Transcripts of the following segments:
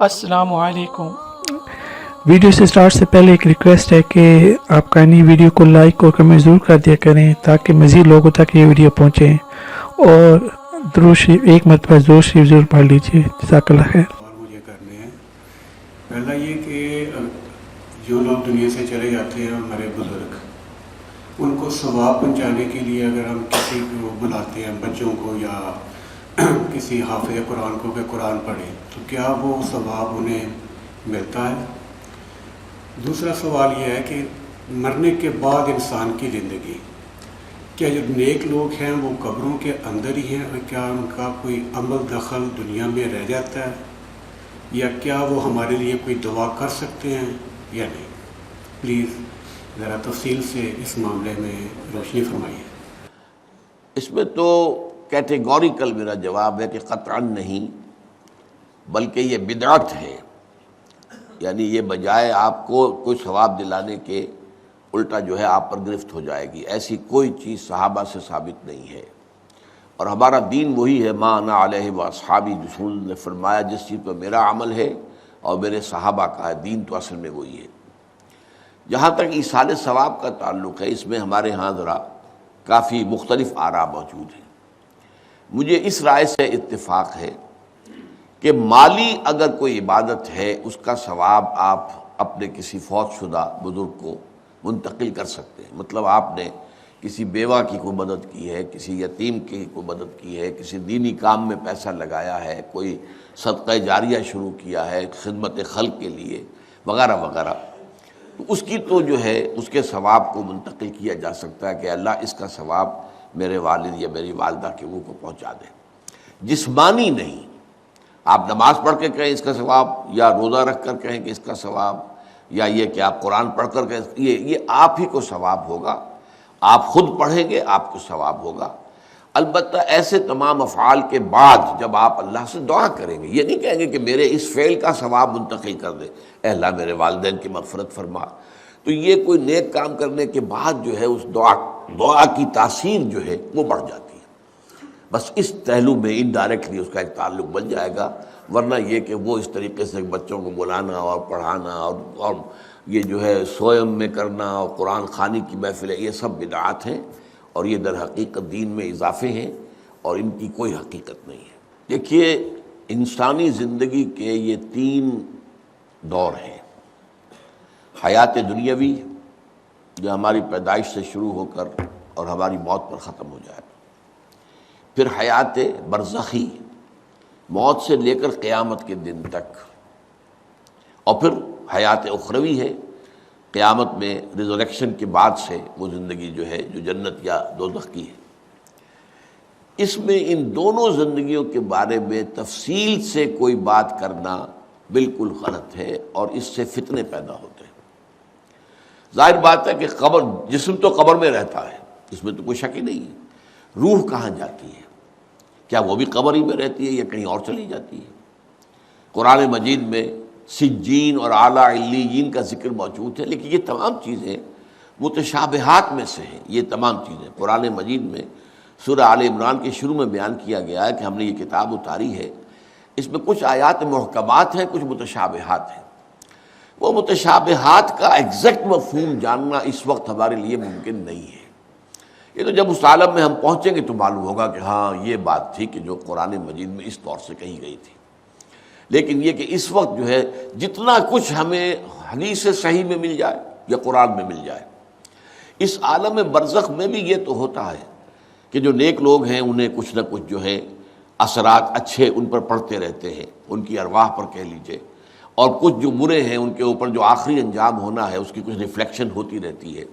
السلام علیکم۔ ویڈیو سے سٹارٹ سے پہلے ایک ریکویسٹ ہے کہ آپ کائنڈلی ویڈیو کو لائک اور کمنٹ ضرور کر دیا کریں تاکہ مزید لوگوں تک یہ ویڈیو پہنچے، اور درود شریف ایک مرتبہ درود شریف ضرور پڑھ لیجیے۔ جزاک اللہ خیر۔ اور مجھے کرنے ہیں، پہلا یہ کہ جو لوگ دنیا سے چلے جاتے ہیں ہمارے بزرگ، ان کو ثواب پہنچانے کے لیے اگر ہم کسی کو بلاتے ہیں، بچوں کو یا کسی حافظ قرآن کو کہ قرآن پڑھے، تو کیا وہ ثواب انہیں ملتا ہے؟ دوسرا سوال یہ ہے کہ مرنے کے بعد انسان کی زندگی، کیا جو نیک لوگ ہیں وہ قبروں کے اندر ہی ہیں، اور کیا ان کا کوئی عمل دخل دنیا میں رہ جاتا ہے، یا کیا وہ ہمارے لیے کوئی دعا کر سکتے ہیں یا نہیں؟ پلیز ذرا تفصیل سے اس معاملے میں روشنی فرمائیے۔ اس میں تو کیٹیگوریکل میرا جواب ہے کہ قطعاً نہیں، بلکہ یہ بدعت ہے، یعنی یہ بجائے آپ کو کوئی ثواب دلانے کے الٹا جو ہے آپ پر گرفت ہو جائے گی، ایسی کوئی چیز صحابہ سے ثابت نہیں ہے۔ اور ہمارا دین وہی ہے، ما انا علیہ واصحابی، رسول نے فرمایا جس چیز پر میرا عمل ہے اور میرے صحابہ کا ہے، دین تو اصل میں وہی ہے۔ جہاں تک ایصال ثواب کا تعلق ہے، اس میں ہمارے ہاں ذرا کافی مختلف آراء موجود ہیں۔ مجھے اس رائے سے اتفاق ہے کہ مالی اگر کوئی عبادت ہے اس کا ثواب آپ اپنے کسی فوت شدہ بزرگ کو منتقل کر سکتے ہیں۔ مطلب آپ نے کسی بیوہ کی کوئی مدد کی ہے، کسی یتیم کی کوئی مدد کی ہے، کسی دینی کام میں پیسہ لگایا ہے، کوئی صدقہ جاریہ شروع کیا ہے خدمت خلق کے لیے وغیرہ وغیرہ، تو اس کی تو جو ہے اس کے ثواب کو منتقل کیا جا سکتا ہے کہ اللہ اس کا ثواب میرے والد یا میری والدہ کے منہ کو پہنچا دے۔ جسمانی نہیں، آپ نماز پڑھ کے کہیں اس کا ثواب، یا روزہ رکھ کر کہیں کہ اس کا ثواب، یا یہ کہ آپ قرآن پڑھ کر کہیں، یہ آپ ہی کو ثواب ہوگا، آپ خود پڑھیں گے آپ کو ثواب ہوگا۔ البتہ ایسے تمام افعال کے بعد جب آپ اللہ سے دعا کریں گے، یہ نہیں کہیں گے کہ میرے اس فعل کا ثواب منتقل کر دے، اے اللہ میرے والدین کی مغفرت فرما، تو یہ کوئی نیک کام کرنے کے بعد جو ہے اس دعا کی تاثیر جو ہے وہ بڑھ جاتی ہے۔ بس اس پہلو میں انڈائریکٹلی اس کا ایک تعلق بن جائے گا، ورنہ یہ کہ وہ اس طریقے سے بچوں کو بلانا اور پڑھانا اور یہ جو ہے سوئم میں کرنا اور قرآن خوانی کی محفلیں، یہ سب بدعات ہیں، اور یہ در حقیقت دین میں اضافے ہیں، اور ان کی کوئی حقیقت نہیں ہے۔ دیکھیے، انسانی زندگی کے یہ 3 دور ہیں: حیات دنیاوی جو ہماری پیدائش سے شروع ہو کر اور ہماری موت پر ختم ہو جائے، پھر حیات برزخی موت سے لے کر قیامت کے دن تک، اور پھر حیات اخروی ہے قیامت میں ریزریکشن کے بعد سے وہ زندگی جو ہے جو جنت یا دوزخ کی ہے۔ اس میں ان دونوں زندگیوں کے بارے میں تفصیل سے کوئی بات کرنا بالکل غلط ہے، اور اس سے فتنے پیدا ہوتے ہیں۔ ظاہر بات ہے کہ قبر، جسم تو قبر میں رہتا ہے، اس میں تو کوئی شک ہی نہیں ہے، روح کہاں جاتی ہے؟ کیا وہ بھی قبر ہی میں رہتی ہے یا کہیں اور چلی جاتی ہے؟ قرآن مجید میں سجین اور اعلیٰ علیین کا ذکر موجود ہے، لیکن یہ تمام چیزیں متشابہات میں سے ہیں۔ یہ تمام چیزیں قرآن مجید میں سورہ آل عمران کے شروع میں بیان کیا گیا ہے کہ ہم نے یہ کتاب اتاری ہے، اس میں کچھ آیات محکمات ہیں، کچھ متشابہات ہیں۔ وہ متشابہات کا ایگزیکٹ مفہوم جاننا اس وقت ہمارے لیے ممکن نہیں ہے۔ یہ تو جب اس عالم میں ہم پہنچیں گے تو معلوم ہوگا کہ ہاں یہ بات تھی کہ جو قرآن مجید میں اس طور سے کہی گئی تھی۔ لیکن یہ کہ اس وقت جو ہے جتنا کچھ ہمیں حدیث صحیح میں مل جائے یا قرآن میں مل جائے، اس عالم برزخ میں بھی یہ تو ہوتا ہے کہ جو نیک لوگ ہیں انہیں کچھ نہ کچھ جو ہے اثرات اچھے ان پر پڑتے رہتے ہیں، ان کی ارواح پر کہہ لیجئے، اور کچھ جو برے ہیں ان کے اوپر جو آخری انجام ہونا ہے اس کی کچھ ریفلیکشن ہوتی رہتی ہے،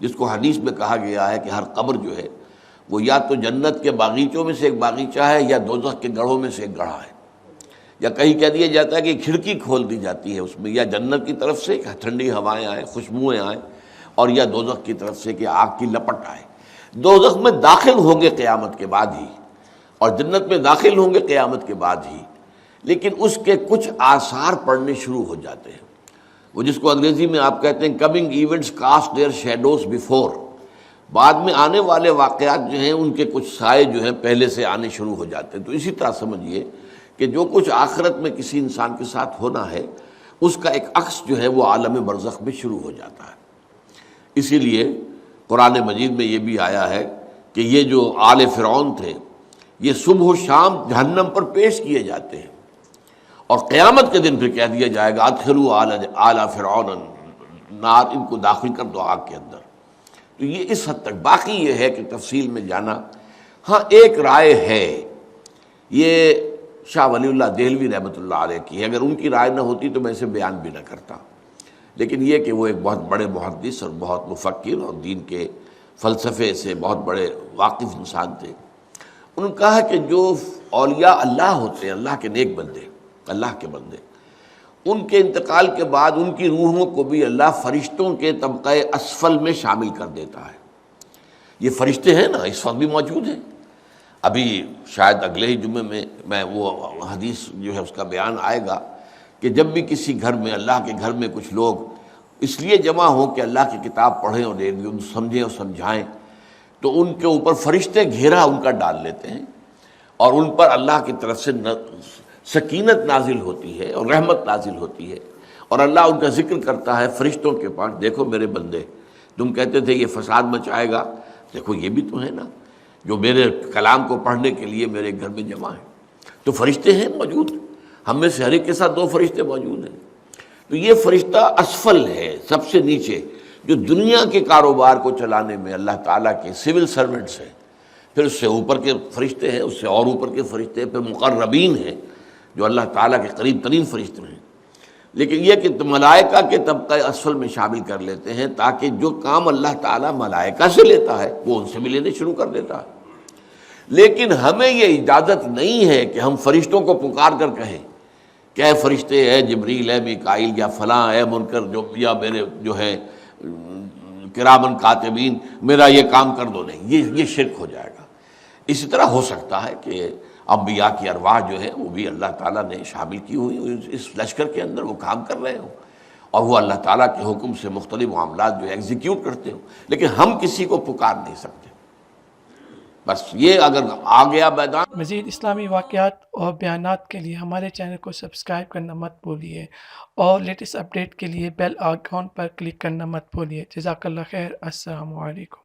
جس کو حدیث میں کہا گیا ہے کہ ہر قبر جو ہے وہ یا تو جنت کے باغیچوں میں سے ایک باغیچہ ہے یا دوزخ کے گڑھوں میں سے ایک گڑھا ہے، یا کہیں کہہ دیا جاتا ہے کہ کھڑکی کھول دی جاتی ہے اس میں، یا جنت کی طرف سے ٹھنڈی ہوائیں آئیں، خوشبوئیں آئیں، اور یا دوزخ کی طرف سے کہ آگ کی لپٹ آئے۔ دوزخ میں داخل ہوں گے قیامت کے بعد ہی، اور جنت میں داخل ہوں گے قیامت کے بعد ہی، لیکن اس کے کچھ آثار پڑنے شروع ہو جاتے ہیں، وہ جس کو انگریزی میں آپ کہتے ہیں coming events cast their shadows before, بعد میں آنے والے واقعات جو ہیں ان کے کچھ سائے جو ہیں پہلے سے آنے شروع ہو جاتے ہیں۔ تو اسی طرح سمجھیے کہ کہ جو کچھ آخرت میں کسی انسان کے ساتھ ہونا ہے اس کا ایک عکس جو ہے وہ عالم برزخ میں شروع ہو جاتا ہے۔ اسی لیے قرآن مجید میں یہ بھی آیا ہے کہ یہ جو آل فرعون تھے یہ صبح و شام جہنم پر پیش کیے جاتے ہیں، اور قیامت کے دن پھر کہہ دیا جائے گا ادخلوا آل فرعون النار، ان کو داخل کر دو آگ کے اندر۔ تو یہ اس حد تک، باقی یہ ہے کہ تفصیل میں جانا، ہاں ایک رائے ہے، یہ شاہ ولی اللہ دہلوی رحمۃ اللہ علیہ کی ہے، اگر ان کی رائے نہ ہوتی تو میں اسے بیان بھی نہ کرتا، لیکن یہ کہ وہ ایک بہت بڑے محدث اور بہت مفکر اور دین کے فلسفے سے بہت بڑے واقف انسان تھے۔ انہوں نے کہا کہ جو اولیاء اللہ ہوتے ہیں، اللہ کے نیک بندے، اللہ کے بندے، ان کے انتقال کے بعد ان کی روحوں کو بھی اللہ فرشتوں کے طبقہ اسفل میں شامل کر دیتا ہے۔ یہ فرشتے ہیں نا، اس وقت بھی موجود ہیں، ابھی شاید اگلے ہی جمعے میں وہ حدیث جو ہے اس کا بیان آئے گا کہ جب بھی کسی گھر میں، اللہ کے گھر میں کچھ لوگ اس لیے جمع ہوں کہ اللہ کی کتاب پڑھیں اور سمجھیں اور سمجھائیں، تو ان کے اوپر فرشتے گھیرا ان کا ڈال لیتے ہیں، اور ان پر اللہ کی طرف سے سکینت نازل ہوتی ہے اور رحمت نازل ہوتی ہے، اور اللہ ان کا ذکر کرتا ہے فرشتوں کے پاس، دیکھو میرے بندے، تم کہتے تھے یہ فساد مچائے گا، دیکھو یہ بھی تو ہے نا جو میرے کلام کو پڑھنے کے لیے میرے گھر میں جمع ہیں۔ تو فرشتے ہیں موجود، ہم میں سے ہر ایک کے ساتھ 2 فرشتے موجود ہیں۔ تو یہ فرشتہ اسفل ہے، سب سے نیچے، جو دنیا کے کاروبار کو چلانے میں اللہ تعالیٰ کے سول سرونٹس ہیں، پھر اس سے اوپر کے فرشتے ہیں، اس سے اور اوپر کے فرشتے ہیں، پھر مقربین ہیں جو اللہ تعالیٰ کے قریب ترین فرشتے ہیں۔ لیکن یہ کہ ملائکہ کے طبقہ اسفل میں شامل کر لیتے ہیں تاکہ جو کام اللہ تعالیٰ ملائکہ سے لیتا ہے وہ ان سے بھی لینے شروع کر دیتا ہے۔ لیکن ہمیں یہ اجازت نہیں ہے کہ ہم فرشتوں کو پکار کر کہیں کہ اے فرشتے، اے جبریل، اے میکائیل، یا فلاں، اے منکر، جو یا میرے جو ہے کرامن کاتبین، میرا یہ کام کر دو۔ نہیں، یہ شرک ہو جائے گا۔ اسی طرح ہو سکتا ہے کہ انبیاء کی ارواح جو ہے وہ بھی اللہ تعالیٰ نے شامل کی ہوئی اس لشکر کے اندر، وہ کام کر رہے ہوں اور وہ اللہ تعالیٰ کے حکم سے مختلف معاملات جو ایگزیکیوٹ کرتے ہوں، لیکن ہم کسی کو پکار نہیں سکتے۔ بس یہ اگر آ گیا میدان۔ مزید اسلامی واقعات اور بیانات کے لیے ہمارے چینل کو سبسکرائب کرنا مت بھولیے، اور لیٹسٹ اپڈیٹ کے لیے بیل آئیکن پر کلک کرنا مت بھولیے۔ جزاک اللہ خیر۔ السلام علیکم۔